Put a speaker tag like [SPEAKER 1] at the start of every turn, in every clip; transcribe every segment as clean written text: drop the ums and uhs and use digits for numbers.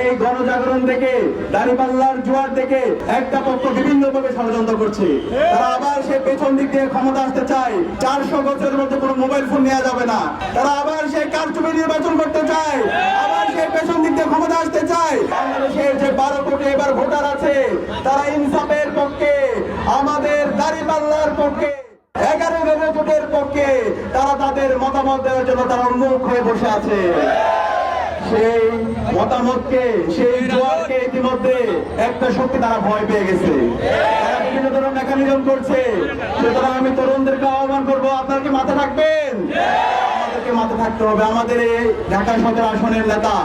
[SPEAKER 1] এই গণজাগরণ থেকে, দাঁড়িপাল্লার জোয়ার থেকে একটা পক্ষ বিভিন্নভাবে ষড়যন্ত্র করছে। তারা আবার সে পেছন দিক দিয়ে ক্ষমতা আসতে চায়। 400 বছরের মধ্যে কোনো মোবাইল ফোন নেওয়া যাবে না। তারা আবার সেই কারচুপি নির্বাচন করতে চায়, আবার সেই পেছন দিক দিয়ে ক্ষমতা আসতে চায়। বাংলাদেশের যে 12 কোটি এবার ভোটার আছে, তারা ইনসাফের পক্ষে, আমাদের দাঁড়িপাল্লার পক্ষে, 11 ভোটের পক্ষে। তারা তাদের মতামত দেওয়ার জন্য তারা উন্মুখ হয়ে বসে আছে। সেই মতামতকে, সেই জোয়ারকে ইতিমধ্যে একটা শক্তি তারা ভয় পেয়ে গেছে। তারা বিভিন্ন ধরনের মেকানিজম করছে। সুতরাং আমি তরুণদেরকে আহ্বান করবো, আপনারা কি মাথা থাকবেন? আমাদেরকে মাথা থাকতে হবে। আমাদের এই ঢাকা 17 আসনের নেতা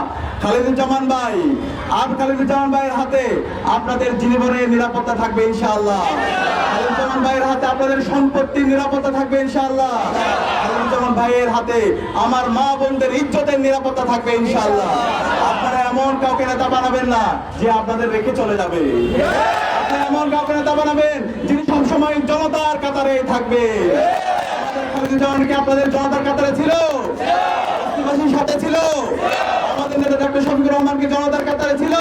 [SPEAKER 1] খালিদুজ্জামান ভাই, খালিদুজ্জামান ভাইয়ের হাতে আপনাদের জীবনের নিরাপত্তা থাকবে ইনশাআল্লাহ। খালিদুজ্জামান ভাইয়ের হাতে আপনাদের সম্পত্তির নিরাপত্তা থাকবে ইনশাআল্লাহ। খালিদুজ্জামান ভাইয়ের হাতে আমার মা বোনদের ইজ্জতের নিরাপত্তা থাকবে ইনশাআল্লাহ। আপনারা এমন কাউকে নেতা বানাবেন না যে আপনাদের রেখে চলে যাবে। আপনারা এমন কাউকে নেতা বানাবেন যিনি সবসময় জনতার কাতারে থাকবে। খালিদুজ্জামান কি আপনাদের জনতার কাতারে ছিল? বস্তিবাসীর সাথে ছিল? আমাদের নেতা ডক্টর শফিকুর রহমান কি জনতার কাতারে ছিল?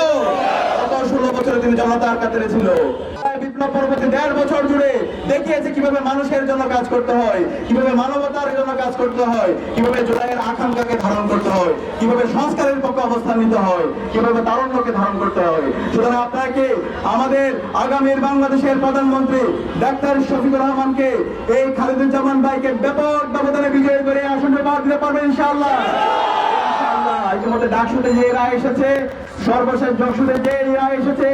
[SPEAKER 1] গত 16 বছরে তিনি জনতার কাতারে ছিল। বিপ্লব পরবর্তী 1.5 বছর জুড়ে দেখিয়েছে কিভাবে মানুষের জন্য কাজ করতে হয়, কিভাবে মানবতার জন্য কাজ করতে হয়, কিভাবে জুলাইয়ের আকাঙ্ক্ষাকে ধারণ করতে হয়, কিভাবে সংস্কারের পক্ষে অবস্থান নিতে হয়, কিভাবে তারুণ্যকে ধারণ করতে হয়। সুতরাং আপনাকে আমাদের আগামীর বাংলাদেশের প্রধানমন্ত্রী ডাক্তার শফিকুর রহমানকে, এই খালিদুজ্জামান ভাইকে ব্যাপক ব্যবধানে বিজয়ী করে আসনে পাওয়া দিতে পারবেন ইনশাআল্লাহ। ইতিমধ্যে ডাকসুতে যে রায় এসেছে, সর্বশেষ ডাকসুতে যে রায় এসেছে,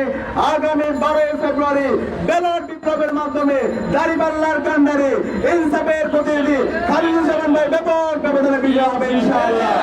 [SPEAKER 1] আগামী 12 ফেব্রুয়ারি ব্যালট বিপ্লবের মাধ্যমে দাঁড়িপাল্লার কান্ডারে ইনসাফের প্রতিনিধি খালিদুজ্জামান ভাই ব্যাপক ব্যবধানে বিজয় হবে ইনশাআল্লাহ।